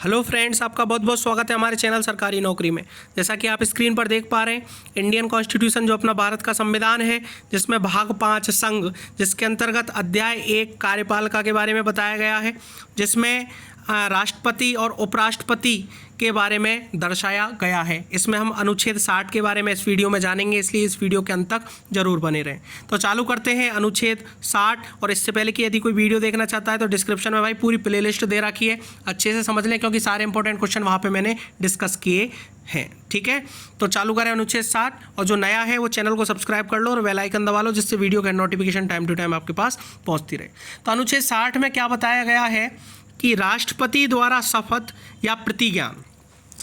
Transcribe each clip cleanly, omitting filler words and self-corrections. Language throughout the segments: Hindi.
हेलो फ्रेंड्स, आपका बहुत बहुत स्वागत है हमारे चैनल सरकारी नौकरी में। जैसा कि आप स्क्रीन पर देख पा रहे हैं, इंडियन कॉन्स्टिट्यूशन जो अपना भारत का संविधान है, जिसमें भाग 5 संघ, जिसके अंतर्गत अध्याय 1 कार्यपालिका के बारे में बताया गया है, जिसमें राष्ट्रपति और उपराष्ट्रपति के बारे में दर्शाया गया है। इसमें हम अनुच्छेद 60 के बारे में इस वीडियो में जानेंगे, इसलिए इस वीडियो के अंत तक जरूर बने रहें। तो चालू करते हैं अनुच्छेद 60। और इससे पहले कि यदि कोई वीडियो देखना चाहता है तो डिस्क्रिप्शन में भाई पूरी प्लेलिस्ट दे रखी है, अच्छे से समझ लें, क्योंकि सारे इंपॉर्टेंट क्वेश्चन वहाँ पर मैंने डिस्कस किए हैं। ठीक है, तो चालू करें अनुच्छेद 60। और जो नया है वो चैनल को सब्सक्राइब कर लो और बेल आइकन दबा लो, जिससे वीडियो का नोटिफिकेशन टाइम टू टाइम आपके पास पहुँचती रहे। तो अनुच्छेद 60 में क्या बताया गया है कि राष्ट्रपति द्वारा शपथ या प्रतिज्ञान।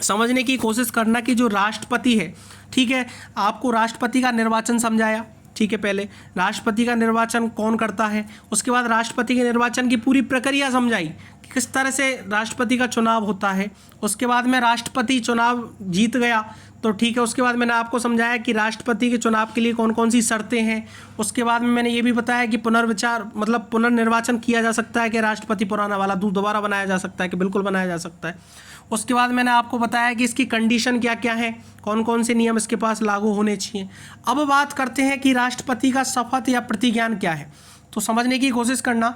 समझने की कोशिश करना कि जो राष्ट्रपति है, ठीक है, आपको राष्ट्रपति का निर्वाचन समझाया, ठीक है, पहले राष्ट्रपति का निर्वाचन कौन करता है, उसके बाद राष्ट्रपति के निर्वाचन की पूरी प्रक्रिया समझाई कि किस तरह से राष्ट्रपति का चुनाव होता है। उसके बाद में राष्ट्रपति चुनाव जीत गया तो ठीक है, उसके बाद मैंने आपको समझाया कि राष्ट्रपति के चुनाव के लिए कौन कौन सी शर्तें हैं। उसके बाद में मैंने ये भी बताया कि पुनर्विचार मतलब पुनर्निर्वाचन किया जा सकता है कि राष्ट्रपति पुराना वाला दोबारा बनाया जा सकता है कि बिल्कुल बनाया जा सकता है। उसके बाद मैंने आपको बताया कि इसकी कंडीशन क्या क्या है, कौन कौन से नियम इसके पास लागू होने चाहिए। अब बात करते हैं कि राष्ट्रपति का शपथ या प्रतिज्ञान क्या है। तो समझने की कोशिश करना,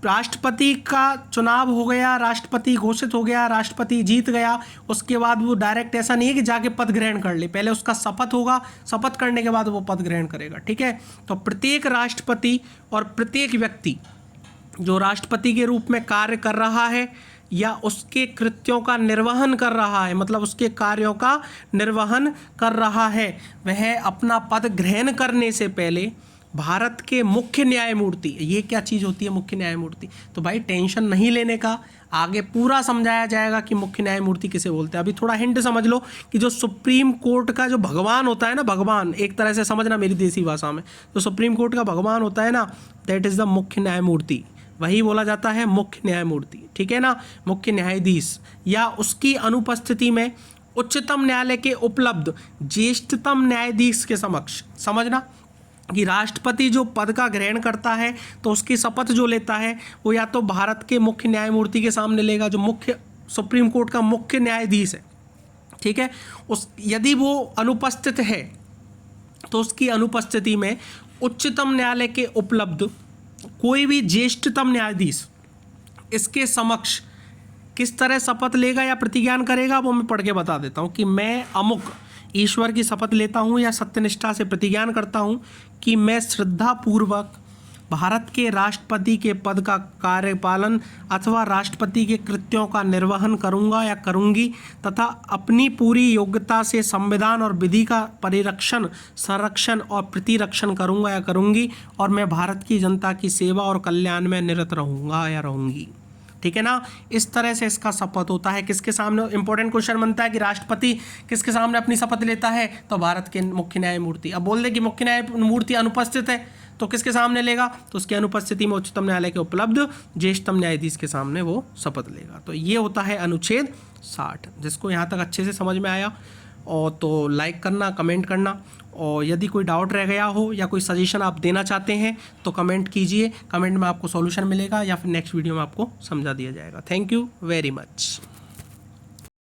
राष्ट्रपति का चुनाव हो गया, राष्ट्रपति घोषित हो गया, राष्ट्रपति जीत गया, उसके बाद वो डायरेक्ट ऐसा नहीं है कि जाके पद ग्रहण कर ले, पहले उसका शपथ होगा, शपथ करने के बाद वो पद ग्रहण करेगा। ठीक है, तो प्रत्येक राष्ट्रपति और प्रत्येक व्यक्ति जो राष्ट्रपति के रूप में कार्य कर रहा है या उसके कृत्यों का निर्वहन कर रहा है, मतलब उसके कार्यों का निर्वहन कर रहा है, वह अपना पद ग्रहण करने से पहले भारत के मुख्य न्यायमूर्ति, ये क्या चीज़ होती है मुख्य न्यायमूर्ति, तो भाई टेंशन नहीं लेने का, आगे पूरा समझाया जाएगा कि मुख्य न्यायमूर्ति किसे बोलते हैं। अभी थोड़ा हिंट समझ लो कि जो सुप्रीम कोर्ट का जो भगवान होता है ना, भगवान एक तरह से समझना मेरी देसी भाषा में, जो सुप्रीम कोर्ट का भगवान होता है ना, दैट इज़ द मुख्य न्यायमूर्ति, वही बोला जाता है मुख्य न्यायमूर्ति। ठीक है ना, मुख्य न्यायाधीश या उसकी अनुपस्थिति में उच्चतम न्यायालय के उपलब्ध ज्येष्ठतम न्यायाधीश के समक्ष, समझना कि राष्ट्रपति जो पद का ग्रहण करता है तो उसकी शपथ जो लेता है वो या तो भारत के मुख्य न्यायमूर्ति के सामने लेगा, जो मुख्य सुप्रीम कोर्ट का मुख्य न्यायाधीश है। ठीक है, उस यदि वो अनुपस्थित है तो उसकी अनुपस्थिति में उच्चतम न्यायालय के उपलब्ध कोई भी ज्येष्ठतम न्यायाधीश इसके समक्ष किस तरह शपथ लेगा या प्रतिज्ञान करेगा, वो मैं पढ़ के बता देता हूँ कि मैं अमुक ईश्वर की शपथ लेता हूँ या सत्यनिष्ठा से प्रतिज्ञान करता हूँ कि मैं श्रद्धापूर्वक भारत के राष्ट्रपति के पद का कार्यपालन अथवा राष्ट्रपति के कृत्यों का निर्वहन करूँगा या करूँगी तथा अपनी पूरी योग्यता से संविधान और विधि का परिरक्षण, संरक्षण और प्रतिरक्षण करूँगा या करूँगी, और मैं भारत की जनता की सेवा और कल्याण में निरत रहूँगा या रहूँगी। ठीक है ना, इस तरह से इसका शपथ होता है। किसके सामने, इंपॉर्टेंट क्वेश्चन बनता है कि राष्ट्रपति किसके सामने अपनी शपथ लेता है, तो भारत के मुख्य न्यायमूर्ति। अब बोल दे कि मुख्य न्यायमूर्ति अनुपस्थित है तो किसके सामने लेगा, तो उसकी अनुपस्थिति में उच्चतम न्यायालय के उपलब्ध ज्येष्ठतम न्यायाधीश के सामने वो शपथ लेगा। तो ये होता है अनुच्छेद 60। जिसको यहाँ तक अच्छे से समझ में आया और तो लाइक करना, कमेंट करना, और यदि कोई डाउट रह गया हो या कोई सजेशन आप देना चाहते हैं तो कमेंट कीजिए, कमेंट में आपको सॉल्यूशन मिलेगा या फिर नेक्स्ट वीडियो में आपको समझा दिया जाएगा। Thank you very much.